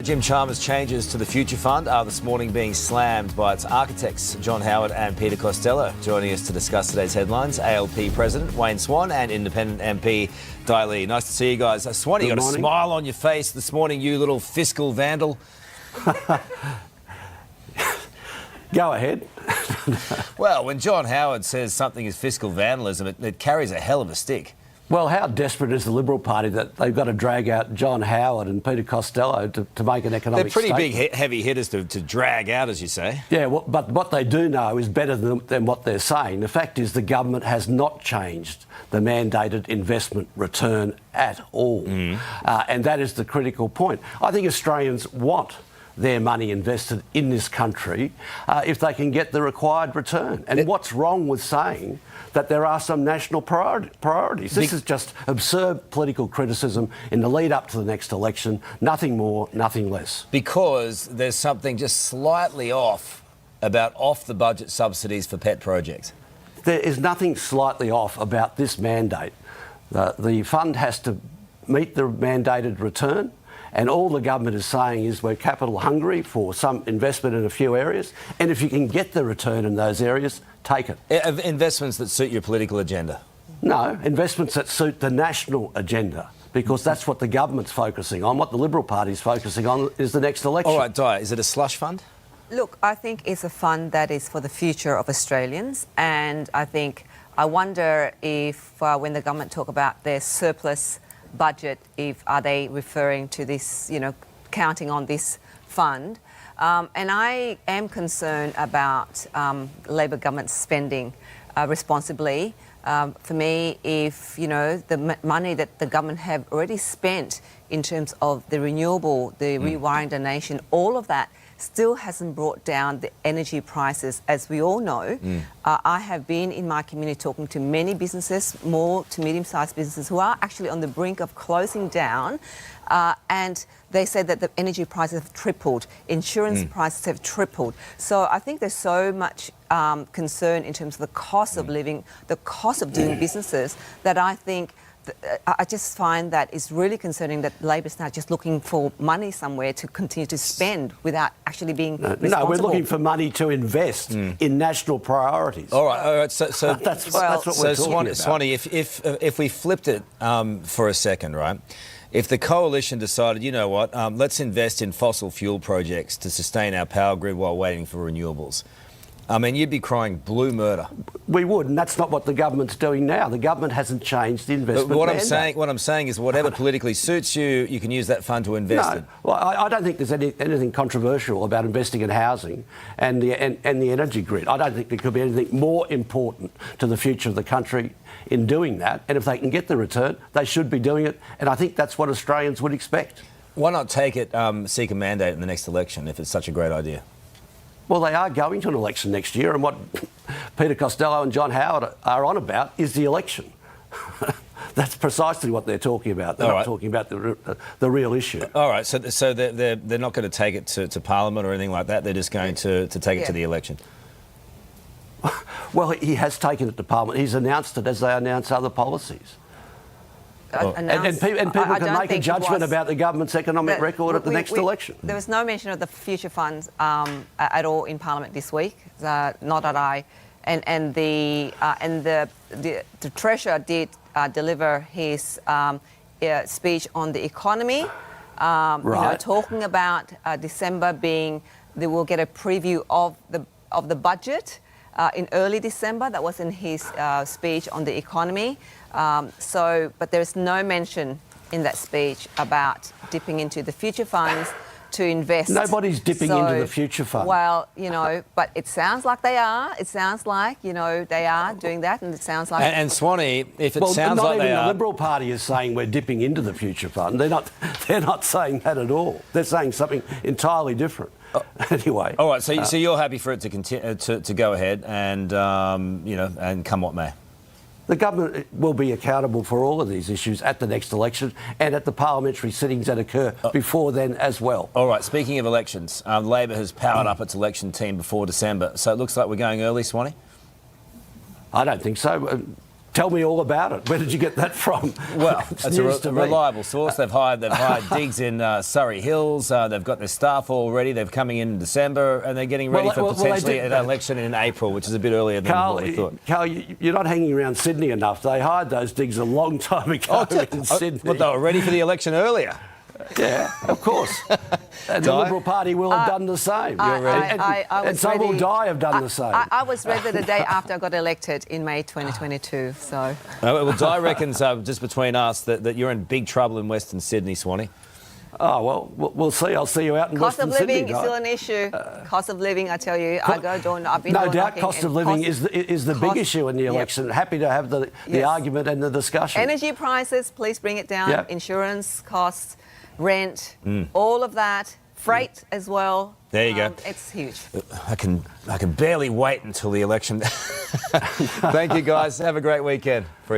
Jim Chalmers' changes to the Future Fund are this morning being slammed by its architects, John Howard and Peter Costello. Joining us to discuss today's headlines, ALP President Wayne Swan and Independent MP Dai Le. Nice to see you guys. Swan, you got a smile on your face this morning, you little fiscal vandal. Go ahead. Well, when John Howard says something is fiscal vandalism, it carries a hell of a stick. Well, how desperate is the Liberal Party that they've got to drag out John Howard and Peter Costello to make an economic They're pretty statement? big, heavy hitters to drag out, as you say. Yeah, well, but what they do know is better than what they're saying. The fact is the government has not changed the mandated investment return at all. And that is the critical point. I think Australians want their money invested in this country if they can get the required return. And what's wrong with saying that there are some national priorities? This is just absurd political criticism in the lead up to the next election. Nothing more, nothing less. Because there's something just slightly off about off-the-budget subsidies for pet projects. There is nothing slightly off about this mandate. The fund has to meet the mandated return. And all the government is saying is we're capital hungry for some investment in a few areas. And if you can get the return in those areas, take it. Investments that suit your political agenda? No, investments that suit the national agenda, because that's what the government's focusing on. What the Liberal Party's focusing on is the next election. All right, Di, is it a slush fund? Look, I think it's a fund that is for the future of Australians. And I wonder if when the government talk about their surplus budget, are they referring to this, counting on this fund? And I am concerned about Labor government spending responsibly. For me, if, the money that the government have already spent in terms of the renewable, the rewiring the nation, all of that still hasn't brought down the energy prices, as we all know. I have been in my community talking to many businesses, small to medium-sized businesses, who are actually on the brink of closing down, and they said that the energy prices have tripled, insurance prices have tripled. So I think there's so much concern in terms of the cost of living, the cost of doing businesses, that I think I just find that it's really concerning that Labor's now just looking for money somewhere to continue to spend without actually being responsible. No, we're looking for money to invest in national priorities. All right. So that's what we're talking about. Swanee, if we flipped it for a second, right? If the coalition decided, you know what, let's invest in fossil fuel projects to sustain our power grid while waiting for renewables, I mean, you'd be crying blue murder. We would, and that's not what the government's doing now. The government hasn't changed the investment mandate. What I'm saying is whatever politically suits you, you can use that fund to invest in. Well, I don't think there's anything controversial about investing in housing and the energy grid. I don't think there could be anything more important to the future of the country in doing that. And if they can get the return, they should be doing it. And I think that's what Australians would expect. Why not take it, seek a mandate in the next election if it's such a great idea? Well, they are going to an election next year, and what Peter Costello and John Howard are on about is the election. That's precisely what they're talking about. They're not talking about the real issue. All right, so they're not going to take it to Parliament or anything like that. They're just going to take it to the election. Well, he has taken it to Parliament. He's announced it as they announce other policies. And people can make a judgment about the government's economic record at the next election. There was no mention of the future funds at all in Parliament this week. Not that I, and the Treasurer did deliver his speech on the economy. Right. Talking about December being, they will get a preview of the budget. In early December, that was in his speech on the economy. But there's no mention in that speech about dipping into the future funds to invest. Nobody's dipping into the future fund. Well, but it sounds like they are. It sounds like, they are doing that, and it sounds like... And Swanee, if it sounds like they are... Not even the Liberal Party is saying we're dipping into the future fund. They're not saying that at all. They're saying something entirely different. Anyway. All right, so you're happy for it to continue to go ahead and, and come what may? The government will be accountable for all of these issues at the next election and at the parliamentary sittings that occur before then as well. All right, speaking of elections, Labor has powered up its election team before December, so it looks like we're going early, Swanee? I don't think so. Tell me all about it. Where did you get that from? Well, It's it's news a to me. reliable source. They've hired digs in Surrey Hills. They've got their staff already. They're coming in December, and they're getting ready for potentially an election in April, which is a bit earlier than what we thought. Carl, you're not hanging around Sydney enough. They hired those digs a long time ago in Sydney. But they were ready for the election earlier. Yeah, of course. And the Di? Liberal Party will have done the same. I And was so will ready. Di have done the same. I was ready the day after I got elected in May 2022. So Well, Di reckons, just between us, that you're in big trouble in Western Sydney, Swanee. Oh, well, we'll see. I'll see you out in cost of Western living Sydney, is Di. still an issue. Cost of living, I tell you, I go door. I've been No door doubt, knocking cost of and living cost- is the big cost- issue in the Yep. election. Happy to have the Yes. argument and the discussion. Energy prices, please bring it down. Yep. Insurance costs, rent, all of that. Freight as well. There you go. It's huge. I can barely wait until the election. Thank you, guys. Have a great weekend.